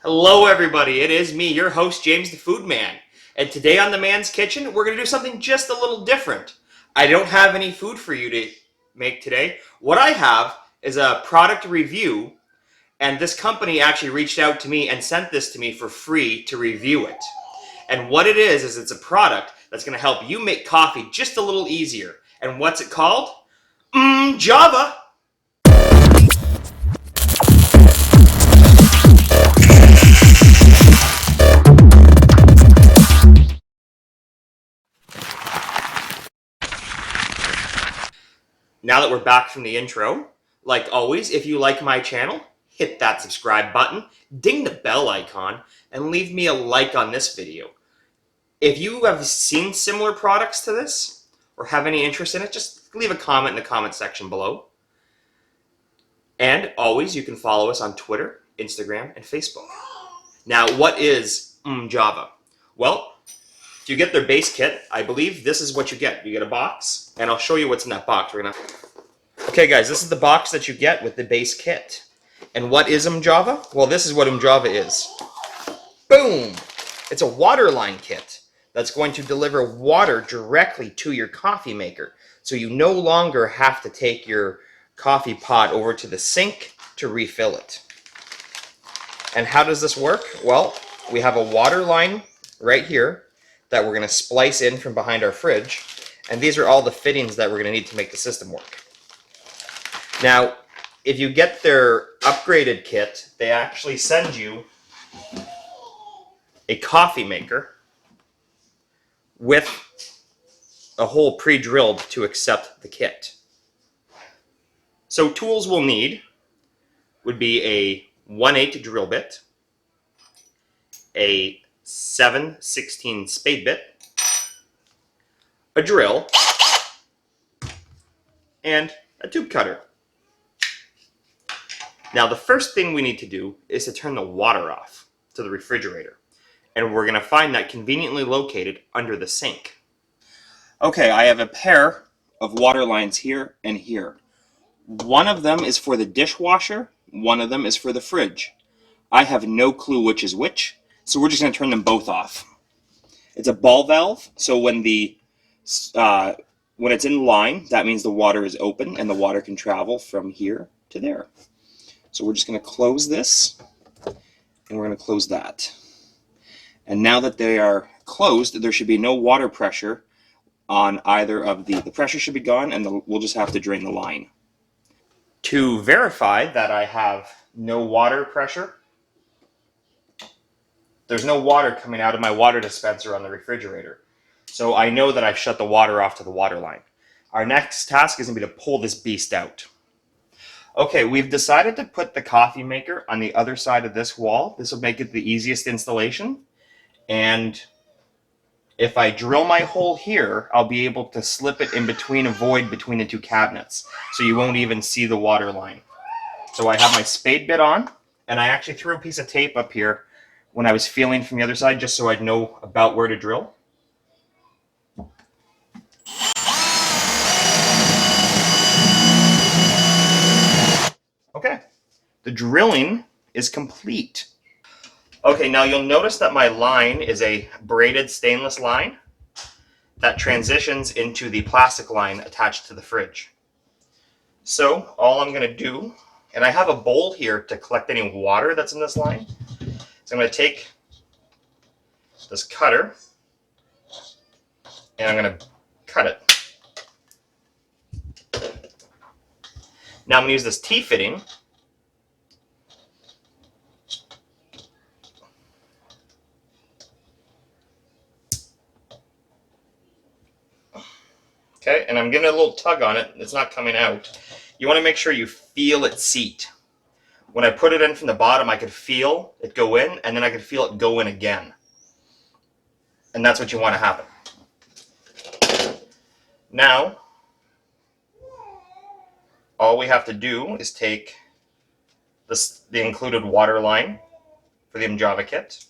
Hello everybody, it is me, your host James the Food Man. And today on The Man's Kitchen, we're going to do something just a little different. I don't have any food for you to make today. What I have is a product review, and this company actually reached out to me and sent this to me for free to review it. And what it is it's a product that's going to help you make coffee just a little easier. And what's it called? Umjava. Now that we're back from the intro, like always, if you like my channel, hit that subscribe button, ding the bell icon, and leave me a like on this video. If you have seen similar products to this, or have any interest in it, just leave a comment in the comment section below. And always, you can follow us on Twitter, Instagram, and Facebook. Now, what is Umjava? Well, if you get their base kit, I believe this is what you get. You get a box, and I'll show you what's in that box. Okay guys, this is the box that you get with the base kit. And what is Umjava? Well, this is what Umjava is. Boom! It's a water line kit that's going to deliver water directly to your coffee maker. So you no longer have to take your coffee pot over to the sink to refill it. And how does this work? Well, we have a water line right here that we're going to splice in from behind our fridge. And these are all the fittings that we're going to need to make the system work. Now, if you get their upgraded kit, they actually send you a coffee maker with a hole pre-drilled to accept the kit. So tools we'll need would be a 1/8 drill bit, a 7/16 spade bit, a drill, and a tube cutter. Now the first thing we need to do is to turn the water off to the refrigerator. And we're going to find that conveniently located under the sink. Okay, I have a pair of water lines here and here. One of them is for the dishwasher, one of them is for the fridge. I have no clue which is which, so we're just going to turn them both off. It's a ball valve, so when it's in line, that means the water is open and the water can travel from here to there. So we're just going to close this, and we're going to close that. And now that they are closed, there should be no water pressure on either of the pressure should be gone, and we'll just have to drain the line. To verify that I have no water pressure, there's no water coming out of my water dispenser on the refrigerator. So I know that I've shut the water off to the water line. Our next task is going to be to pull this beast out. Okay, we've decided to put the coffee maker on the other side of this wall. This will make it the easiest installation. And if I drill my hole here, I'll be able to slip it in between a void between the two cabinets. So you won't even see the water line. So I have my spade bit on, and I actually threw a piece of tape up here when I was feeling from the other side, just so I'd know about where to drill. Okay, the drilling is complete. Okay, now you'll notice that my line is a braided stainless line that transitions into the plastic line attached to the fridge. So all I'm going to do, and I have a bowl here to collect any water that's in this line. So I'm going to take this cutter and I'm going to cut it. Now I'm going to use this T-fitting okay, and I'm giving it a little tug on it. It's not coming out. You want to make sure you feel it seat. When I put it in from the bottom, I could feel it go in, and then I could feel it go in again. And that's what you want to happen. Now, all we have to do is take the included water line for the Umjava kit.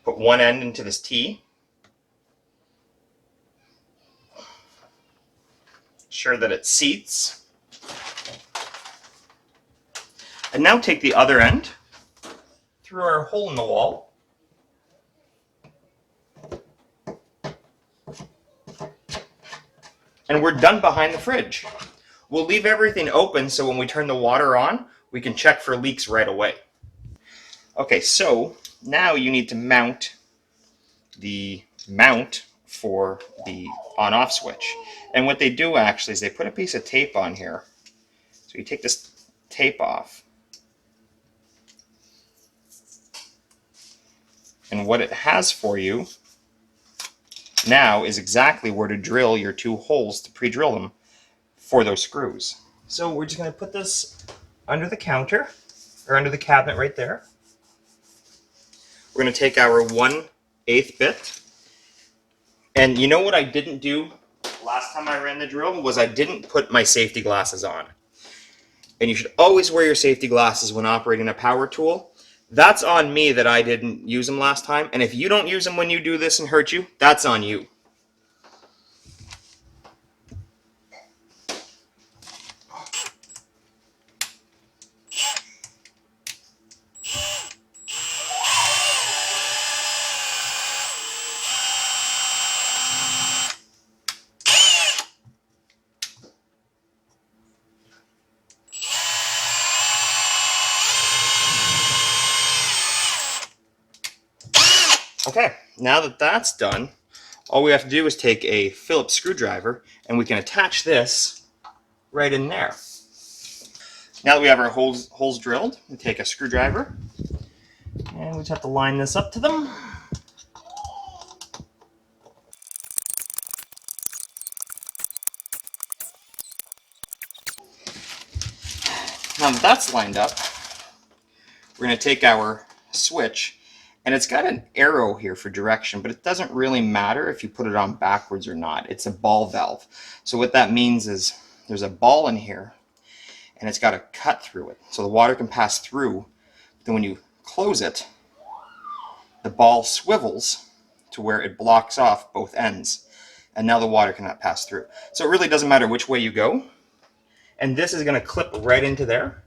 Put one end into this T. Sure that it seats. And now take the other end through our hole in the wall. And we're done behind the fridge. We'll leave everything open so when we turn the water on, we can check for leaks right away. Okay, so now you need to mount the mount for the on-off switch. And what they do actually is they put a piece of tape on here. So you take this tape off. And what it has for you now is exactly where to drill your two holes to pre-drill them for those screws. So we're just going to put this under the counter, or under the cabinet right there. We're going to take our 1/8 bit. And you know what I didn't do last time I ran the drill was I didn't put my safety glasses on. And you should always wear your safety glasses when operating a power tool. That's on me that I didn't use them last time. And if you don't use them when you do this and hurt you, that's on you. Okay, now that that's done, all we have to do is take a Phillips screwdriver and we can attach this right in there. Now that we have our holes drilled, we take a screwdriver and we just have to line this up to them. Now that that's lined up, we're going to take our switch, and it's got an arrow here for direction, but it doesn't really matter if you put it on backwards or not. It's a ball valve. So what that means is there's a ball in here, and it's got a cut through it. So the water can pass through. Then when you close it, the ball swivels to where it blocks off both ends. And now the water cannot pass through. So it really doesn't matter which way you go. And this is going to clip right into there.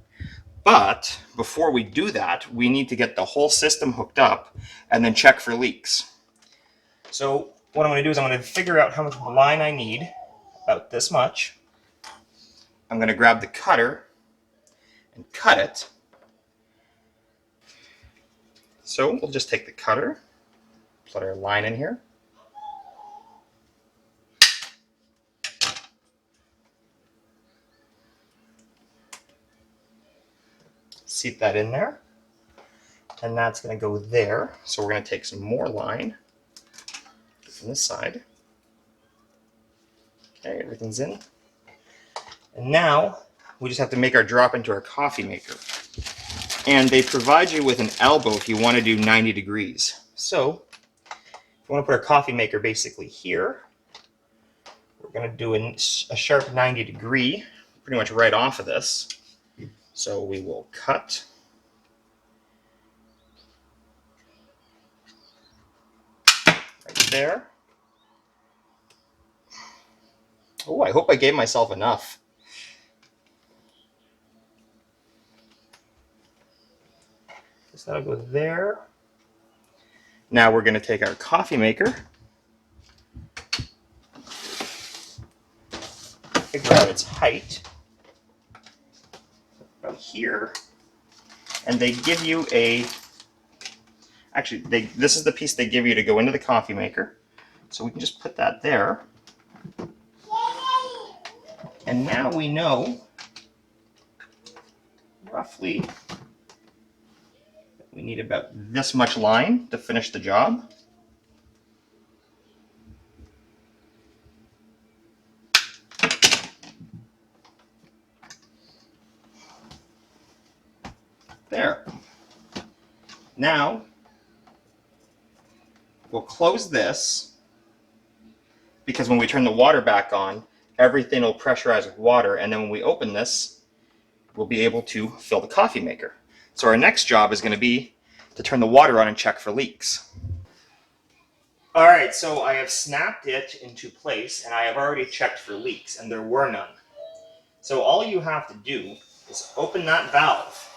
But before we do that, we need to get the whole system hooked up and then check for leaks. So what I'm going to do is I'm going to figure out how much line I need, about this much. I'm going to grab the cutter and cut it. So we'll just take the cutter, put our line in here. Seat that in there, and that's going to go there. So we're going to take some more line from this side. Okay, everything's in. And now we just have to make our drop into our coffee maker. And they provide you with an elbow if you want to do 90 degrees. So if you want to put our coffee maker basically here, we're going to do a sharp 90 degree, pretty much right off of this. So we will cut right there. Oh, I hope I gave myself enough. So that'll go there. Now we're going to take our coffee maker, figure out its height. About here, and they give you a, actually this is the piece they give you to go into the coffee maker, so we can just put that there. And now we know roughly that we need about this much line to finish the job. There. Now, we'll close this, because when we turn the water back on, everything will pressurize with water, and then when we open this, we'll be able to fill the coffee maker. So our next job is going to be to turn the water on and check for leaks. All right, so I have snapped it into place, and I have already checked for leaks, and there were none. So all you have to do is open that valve.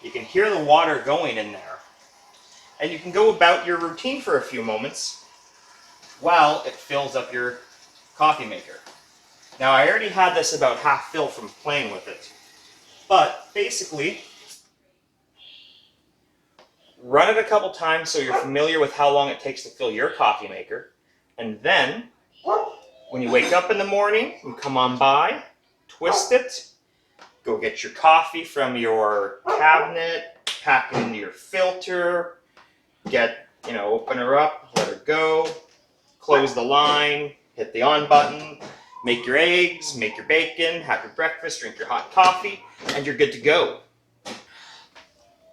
You can hear the water going in there, and you can go about your routine for a few moments while it fills up your coffee maker. Now, I already had this about half filled from playing with it, but basically, run it a couple times so you're familiar with how long it takes to fill your coffee maker, and then when you wake up in the morning, you come on by, twist it, go get your coffee from your cabinet, pack it into your filter, open her up, let her go, close the line, hit the on button, make your eggs, make your bacon, have your breakfast, drink your hot coffee, and you're good to go.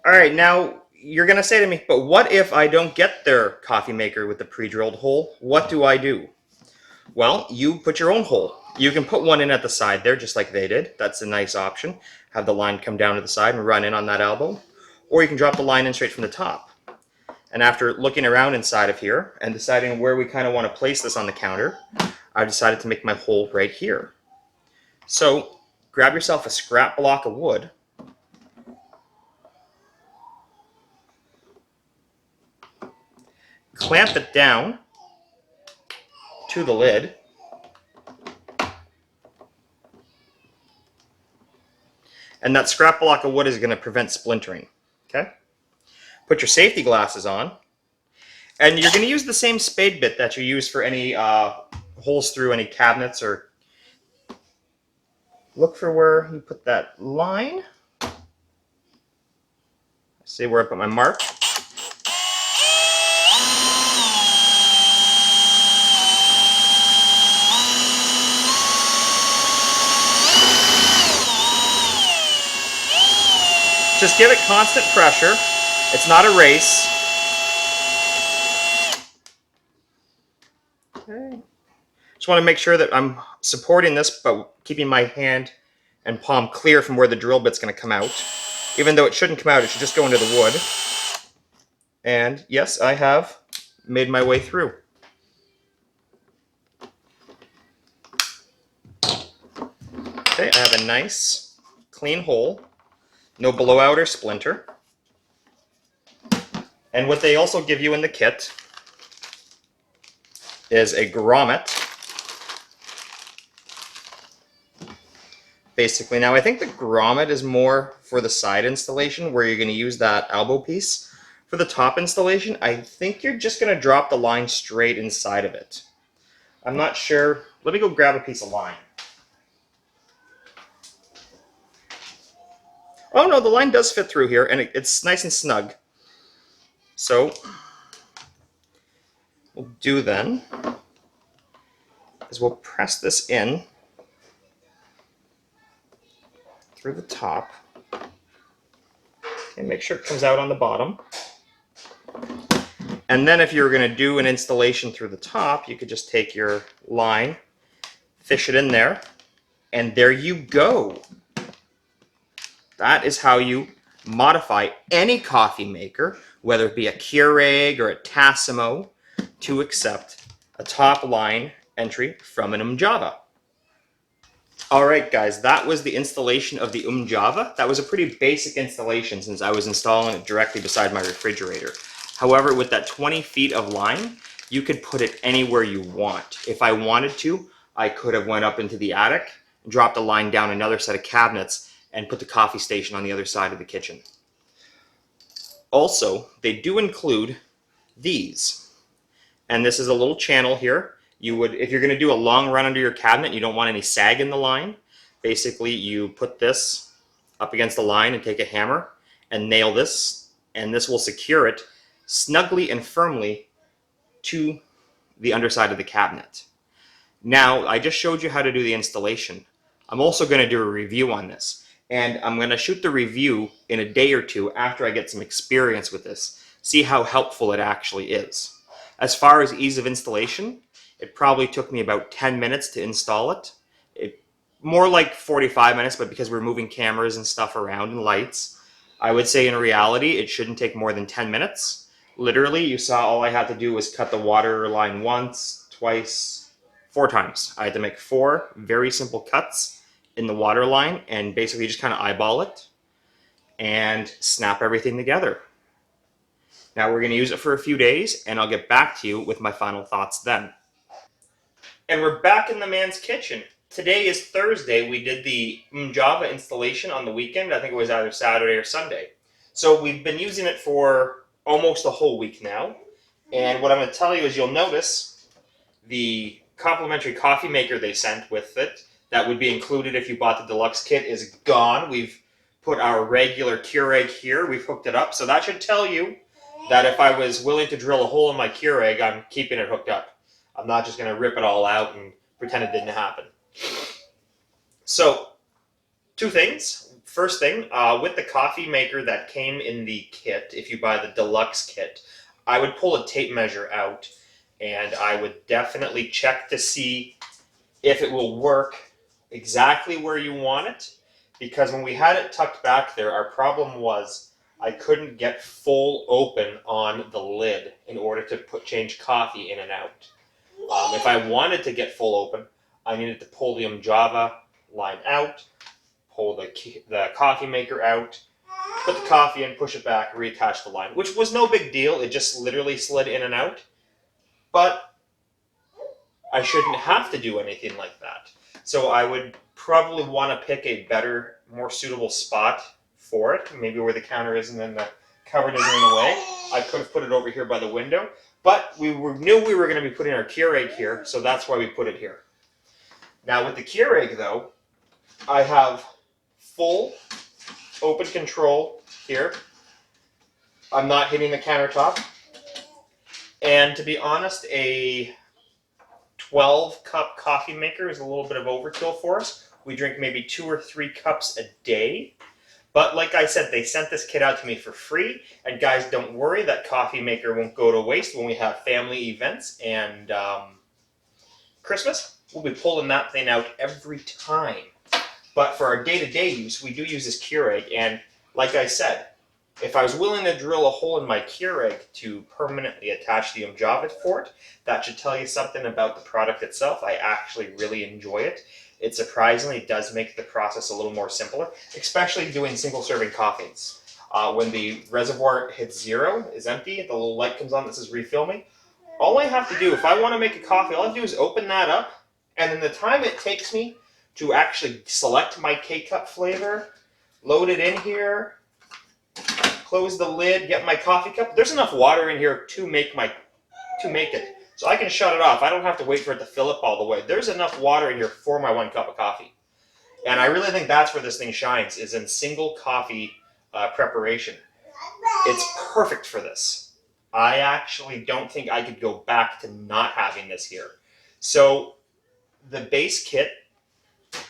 All right, now you're gonna say to me, but what if I don't get their coffee maker with the pre-drilled hole? What do I do? Well, you put your own hole. You can put one in at the side there, just like they did. That's a nice option. Have the line come down to the side and run in on that elbow. Or you can drop the line in straight from the top. And after looking around inside of here and deciding where we kind of want to place this on the counter, I've decided to make my hole right here. So grab yourself a scrap block of wood. Clamp it down to the lid. And that scrap block of wood is going to prevent splintering. Okay? Put your safety glasses on. And you're going to use the same spade bit that you use for any holes through any cabinets, or look for where you put that line. See where I put my mark. Just give it constant pressure. It's not a race. Okay. Just want to make sure that I'm supporting this, but keeping my hand and palm clear from where the drill bit's going to come out. Even though it shouldn't come out, it should just go into the wood. And yes, I have made my way through. Okay, I have a nice, clean hole. No blowout or splinter. And what they also give you in the kit is a grommet. Basically, now I think the grommet is more for the side installation where you're going to use that elbow piece. For the top installation, I think you're just going to drop the line straight inside of it. I'm not sure. Let me go grab a piece of line. Oh no, the line does fit through here, and it's nice and snug. So, what we'll do then is we'll press this in through the top. Okay, make sure it comes out on the bottom. And then if you were going to do an installation through the top, you could just take your line, fish it in there, and there you go. That is how you modify any coffee maker, whether it be a Keurig or a Tassimo, to accept a top line entry from an Umjava. Alright guys, that was the installation of the Umjava. That was a pretty basic installation since I was installing it directly beside my refrigerator. However, with that 20 feet of line, you could put it anywhere you want. If I wanted to, I could have went up into the attic, dropped a line down another set of cabinets, and put the coffee station on the other side of the kitchen. Also, they do include these. And this is a little channel here. You would, if you're going to do a long run under your cabinet, you don't want any sag in the line. Basically, you put this up against the line and take a hammer and nail this, and this will secure it snugly and firmly to the underside of the cabinet. Now, I just showed you how to do the installation. I'm also going to do a review on this. And I'm going to shoot the review in a day or two after I get some experience with this. See how helpful it actually is. As far as ease of installation, it probably took me about 10 minutes to install it. More like 45 minutes, but because we're moving cameras and stuff around and lights, I would say in reality it shouldn't take more than 10 minutes. literally, you saw all I had to do was cut the water line once, twice, 4 times. I had to make 4 very simple cuts in the water line and basically just kind of eyeball it and snap everything together. Now we're going to use it for a few days, and I'll get back to you with my final thoughts then. And we're back in the man's kitchen. Today is Thursday. We did the Umjava installation on the weekend. I think it was either Saturday or Sunday. So we've been using it for almost a whole week now. And what I'm going to tell you is you'll notice the complimentary coffee maker they sent with it that would be included if you bought the deluxe kit is gone. We've put our regular Keurig here. We've hooked it up. So that should tell you that if I was willing to drill a hole in my Keurig, I'm keeping it hooked up. I'm not just going to rip it all out and pretend it didn't happen. So, 2 things. First thing, with the coffee maker that came in the kit, if you buy the deluxe kit, I would pull a tape measure out and I would definitely check to see if it will work exactly where you want it. Because when we had it tucked back there, our problem was I couldn't get full open on the lid in order to change coffee in and out. If I wanted to get full open, I needed to pull the Umjava line out, pull the coffee maker out, put the coffee in, push it back, reattach the line, which was no big deal. It just literally slid in and out. But I shouldn't have to do anything like that. So I would probably want to pick a better, more suitable spot for it, maybe where the counter isn't and the cupboard isn't in the way. I could have put it over here by the window, but we knew we were going to be putting our Keurig here, so that's why we put it here. Now with the Keurig though, I have full open control here. I'm not hitting the countertop. And to be honest, a 12-cup coffee maker is a little bit of overkill for us. We drink maybe 2 or 3 cups a day. But like I said, they sent this kit out to me for free. And guys, don't worry, that coffee maker won't go to waste when we have family events and Christmas. We'll be pulling that thing out every time. But for our day-to-day use, we do use this Keurig. And like I said, if I was willing to drill a hole in my Keurig to permanently attach the Umjava for it, that should tell you something about the product itself. I actually really enjoy it. It surprisingly does make the process a little more simpler, especially doing single-serving coffees. When the reservoir hits 0, is empty, the little light comes on that says refill me. All I have to do, if I want to make a coffee, all I have to do is open that up, and then the time it takes me to actually select my K-Cup flavor, load it in here, close the lid, get my coffee cup. There's enough water in here to make it. So I can shut it off. I don't have to wait for it to fill up all the way. There's enough water in here for my 1 cup of coffee. And I really think that's where this thing shines, is in single coffee preparation. It's perfect for this. I actually don't think I could go back to not having this here. So the base kit,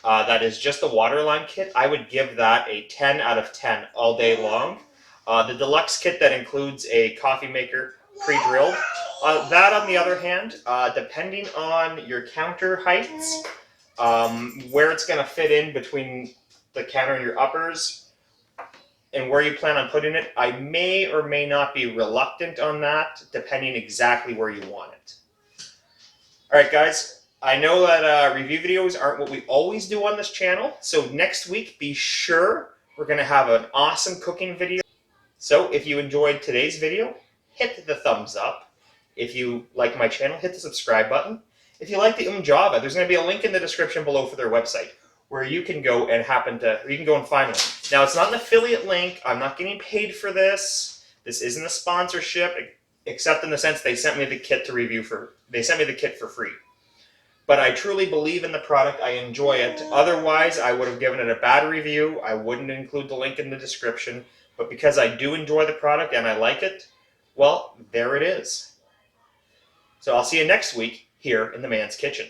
that is just the waterline kit, I would give that a 10 out of 10 all day long. The deluxe kit that includes a coffee maker pre-drilled, that on the other hand, depending on your counter heights, where it's going to fit in between the counter and your uppers, and where you plan on putting it, I may or may not be reluctant on that, depending exactly where you want it. Alright guys, I know that review videos aren't what we always do on this channel, so next week be sure we're going to have an awesome cooking video. So if you enjoyed today's video, hit the thumbs up. If you like my channel, hit the subscribe button. If you like the Umjava, there's going to be a link in the description below for their website where you can go and find one. Now, it's not an affiliate link. I'm not getting paid for this. This isn't a sponsorship, except in the sense they sent me the kit to review they sent me the kit for free. But I truly believe in the product. I enjoy it. Otherwise, I would have given it a bad review. I wouldn't include the link in the description. But because I do enjoy the product and I like it, well, there it is. So I'll see you next week here in the man's kitchen.